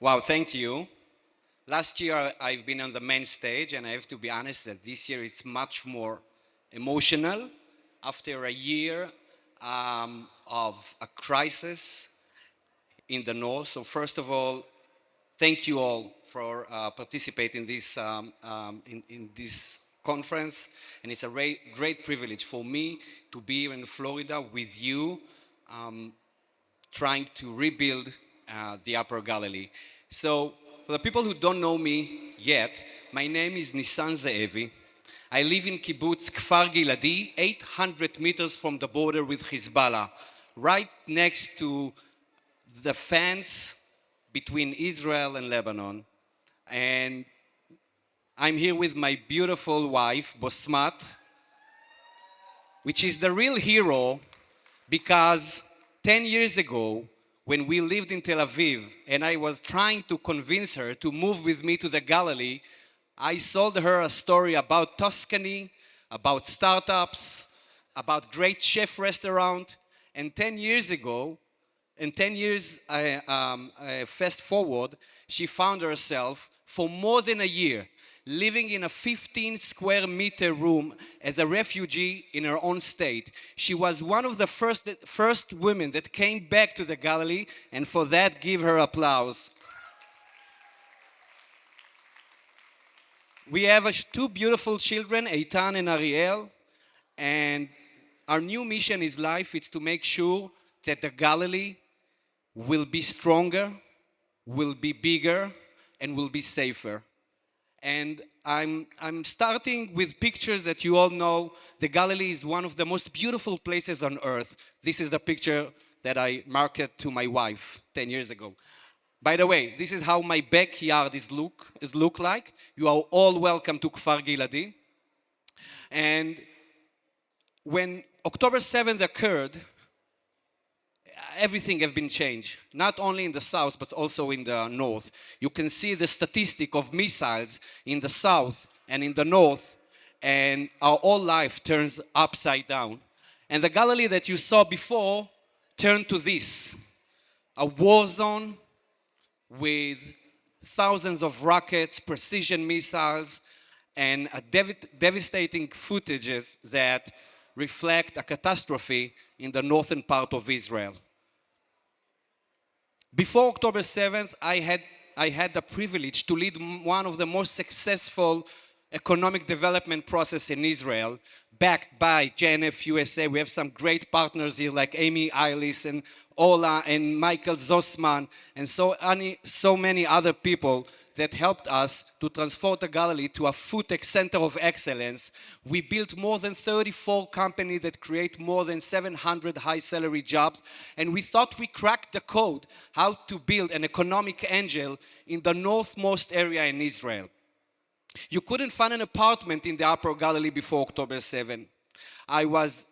Wow, thank you. Last year I've been on the main stage, and I have to be honest that this year it's much more emotional after a year of a crisis in the north. So first of all, thank you all for participating in this conference, and it's a great privilege for me to be here in Florida with you, trying to rebuild the Upper Galilee. So, for the people who don't know me yet, my name is Nissan Ze'evi. I live in Kibbutz Kfar Giladi, 800 meters from the border with Hezbollah, right next to the fence between Israel and Lebanon. And I'm here with my beautiful wife, Bosmat, which is the real hero because 10 years ago, when we lived in Tel Aviv and I was trying to convince her to move with me to the Galilee, I sold her a story about Tuscany, about startups, about great chef restaurant. And 10 years ago, and 10 years fast forward, she found herself for more than a year living in a 15 square meter room as a refugee in her own state. She was one of the first women that came back to the Galilee, and for that, give her applause. We have two beautiful children, Eitan and Ariel, and our new mission in life is to make sure that the Galilee will be stronger, will be bigger, and will be safer. And I'm starting with pictures that you all know. The Galilee is one of the most beautiful places on earth. This is the picture that I marketed to my wife 10 years ago. By the way, this is how my backyard look like. You are all welcome to Kfar Giladi. And when October 7th occurred, everything has been changed, not only in the south, but also in the north. You can see the statistic of missiles in the south and in the north, and our whole life turns upside down. And the Galilee that you saw before turned to this, a war zone with thousands of rockets, precision missiles, and devastating footages that reflect a catastrophe in the northern part of Israel. Before October 7th, I had the privilege to lead one of the most successful economic development process in Israel, backed by JNF USA. We have some great partners here like Amy Eilis and Ola and Michael Zossman and so many other people that helped us to transform the Galilee to a food tech center of excellence. We built more than 34 companies that create more than 700 high salary jobs, and we thought we cracked the code how to build an economic engine in the northmost area in Israel. You couldn't find an apartment in the Upper Galilee before October 7. I was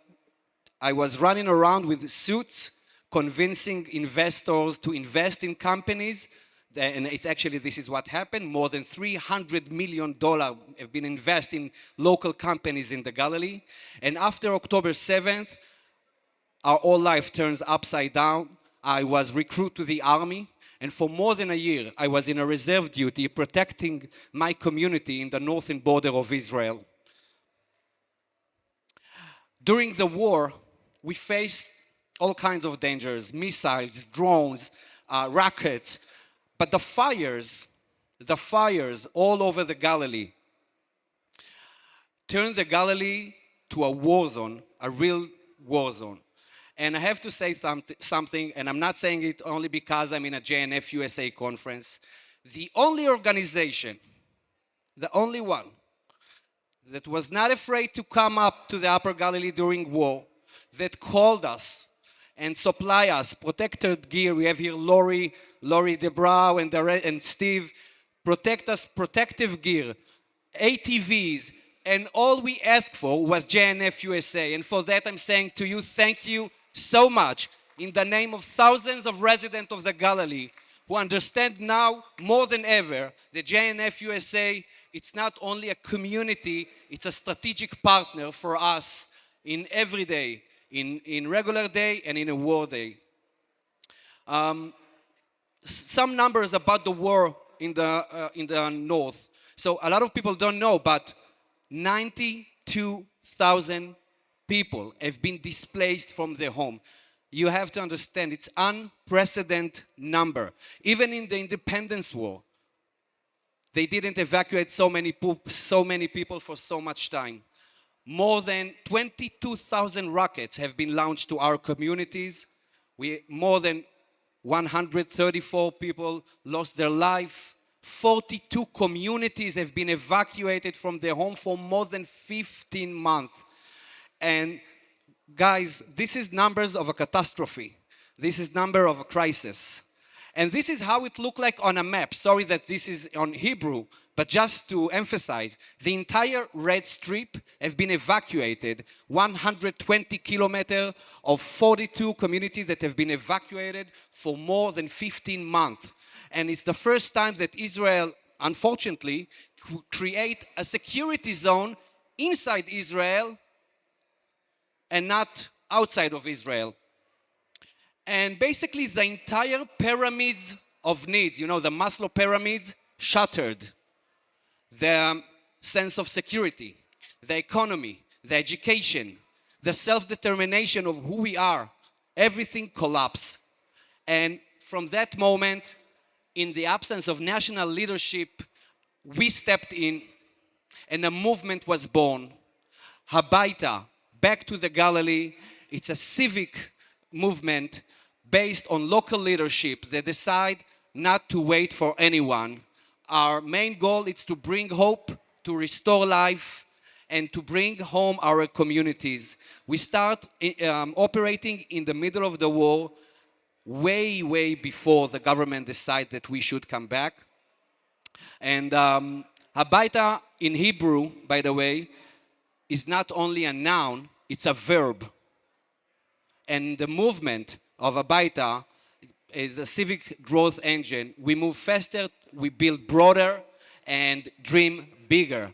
running around with suits, convincing investors to invest in companies. And this is what happened. More than $300 million have been invested in local companies in the Galilee. And after October 7th, our whole life turns upside down. I was recruited to the army. And for more than a year, I was in a reserve duty protecting my community in the northern border of Israel. During the war, we faced all kinds of dangers, missiles, drones, rockets. But the fires all over the Galilee turned the Galilee to a war zone, a real war zone. And I have to say something, and I'm not saying it only because I'm in a JNF USA conference. The only organization, the only one, that was not afraid to come up to the Upper Galilee during war, that called us and supply us protected gear. We have here Lori DeBrow and Steve, protect us, protective gear, ATVs, and all we asked for was JNF USA. And for that I'm saying to you, thank you so much in the name of thousands of residents of the Galilee who understand now more than ever that JNF USA, it's not only a community, it's a strategic partner for us in every day, in regular day and in a war day. some numbers about the war in the north. So a lot of people don't know, but 92,000 people have been displaced from their home. You have to understand, it's unprecedented number. Even in the independence war, they didn't evacuate so many people for so much time. More than 22,000 rockets have been launched to our communities. More than 134 people lost their life. 42 communities have been evacuated from their home for more than 15 months. And guys, this is numbers of a catastrophe. This is number of a crisis. And this is how it looked like on a map. Sorry that this is on Hebrew, but just to emphasize, the entire Red Strip have been evacuated, 120 kilometers of 42 communities that have been evacuated for more than 15 months. And it's the first time that Israel, unfortunately, create a security zone inside Israel and not outside of Israel. And basically the entire pyramids of needs, you know, the Maslow pyramids, shattered. The sense of security, the economy, the education, the self-determination of who we are, everything collapsed. And from that moment, in the absence of national leadership, we stepped in and a movement was born. Habaita, back to the Galilee. It's a civic movement based on local leadership that decide not to wait for anyone. Our main goal is to bring hope, to restore life, and to bring home our communities. We start operating in the middle of the war, way before the government decided that we should come back. And Habaita in Hebrew, by the way, is not only a noun, it's a verb. And the movement of Habaita is a civic growth engine. We move faster, we build broader, and dream bigger.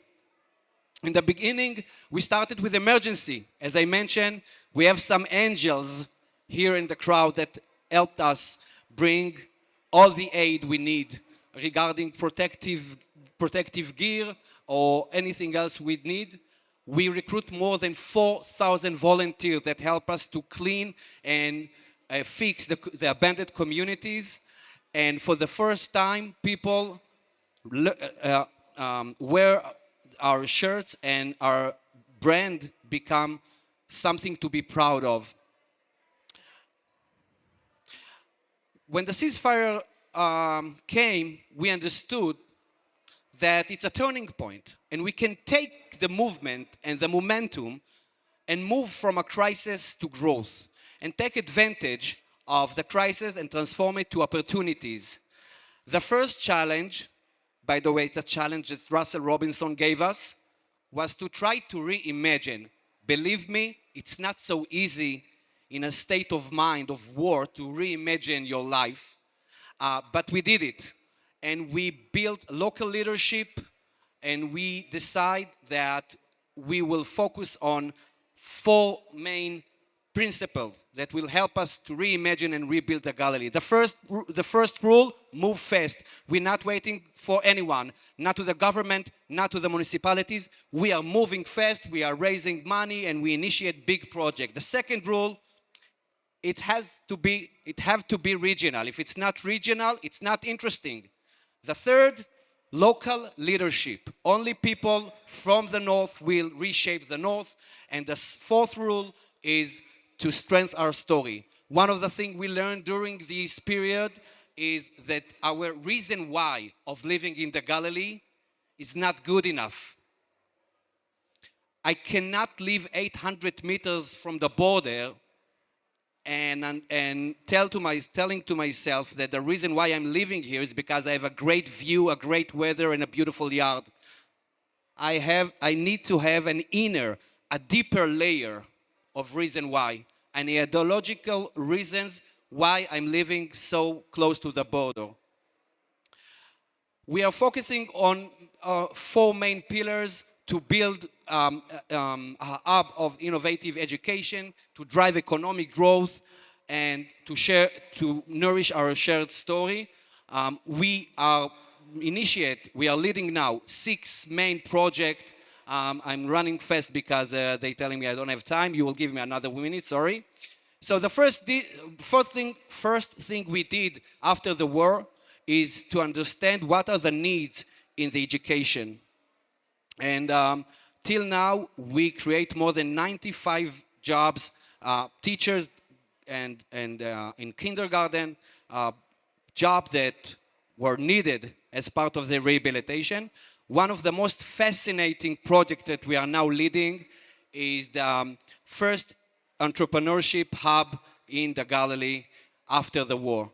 In the beginning, we started with emergency. As I mentioned, we have some angels here in the crowd that helped us bring all the aid we need regarding protective gear or anything else we need. We recruit more than 4,000 volunteers that help us to clean and fix the abandoned communities. And for the first time, people wear our shirts and our brand become something to be proud of. When the ceasefire came, we understood that it's a turning point and we can take the movement and the momentum and move from a crisis to growth and take advantage of the crisis and transform it to opportunities. The first challenge, by the way, it's a challenge that Russell Robinson gave us, was to try to reimagine. Believe me, it's not so easy in a state of mind of war to reimagine your life, but we did it. And we built local leadership, and we decide that we will focus on 4 main principles that will help us to reimagine and rebuild the Galilee. The first rule, move fast. We're not waiting for anyone, not to the government, not to the municipalities. We are moving fast, we are raising money, and we initiate big projects. The second rule, it have to be regional. If it's not regional, it's not interesting. The third, local leadership. Only people from the north will reshape the north. And the fourth rule is to strengthen our story. One of the things we learned during this period is that our reason why of living in the Galilee is not good enough. I cannot live 800 meters from the border and telling to myself that the reason why I'm living here is because I have a great view, a great weather, and a beautiful yard. I need to have an inner, a deeper layer of reason why, and ideological reasons why I'm living so close to the border. We are focusing on 4 main pillars to build a hub of innovative education, to drive economic growth, and to nourish our shared story. We are leading now 6 main projects. I'm running fast because they're telling me I don't have time. You will give me another minute, sorry. So the first thing we did after the war is to understand what are the needs in the education. And till now, we create more than 95 jobs, teachers and in kindergarten, jobs that were needed as part of the rehabilitation. One of the most fascinating projects that we are now leading is the first entrepreneurship hub in the Galilee after the war.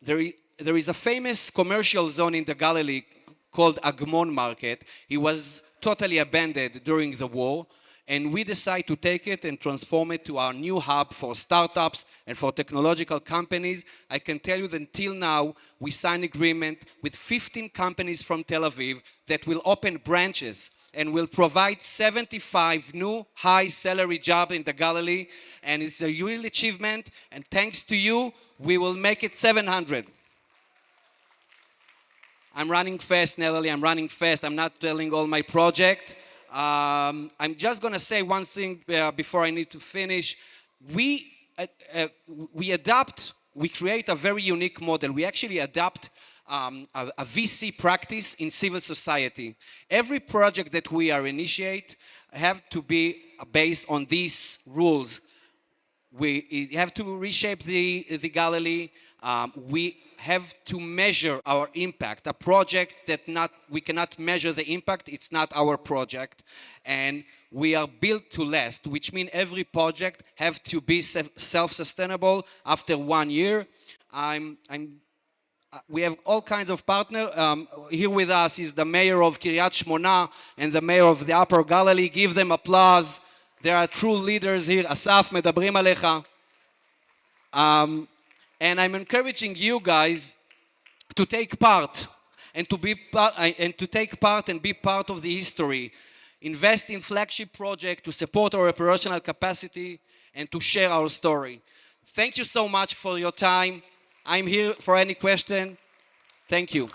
There is a famous commercial zone in the Galilee called Agmon Market. It was totally abandoned during the war, and we decided to take it and transform it to our new hub for startups and for technological companies. I can tell you that until now, we signed agreement with 15 companies from Tel Aviv that will open branches and will provide 75 new high-salary jobs in the Galilee, and it's a real achievement, and thanks to you, we will make it 700. I'm running fast, Natalie, I'm running fast. I'm not telling all my project. I'm just going to say one thing before I need to finish. We create a very unique model. We actually adopt a VC practice in civil society. Every project that we are initiate have to be based on these rules. We have to reshape the Galilee. We have to measure our impact. A project that we cannot measure the impact, it's not our project. And we are built to last, which means every project have to be self-sustainable after 1 year. We have all kinds of partners. Here with us is the mayor of Kiryat Shmona and the mayor of the Upper Galilee. Give them applause. There are true leaders here. Asaf, medabrim alecha. And I'm encouraging you guys to take part and to take part and be part of the history. Invest in flagship project to support our operational capacity and to share our story. Thank you so much for your time. I'm here for any question. Thank you.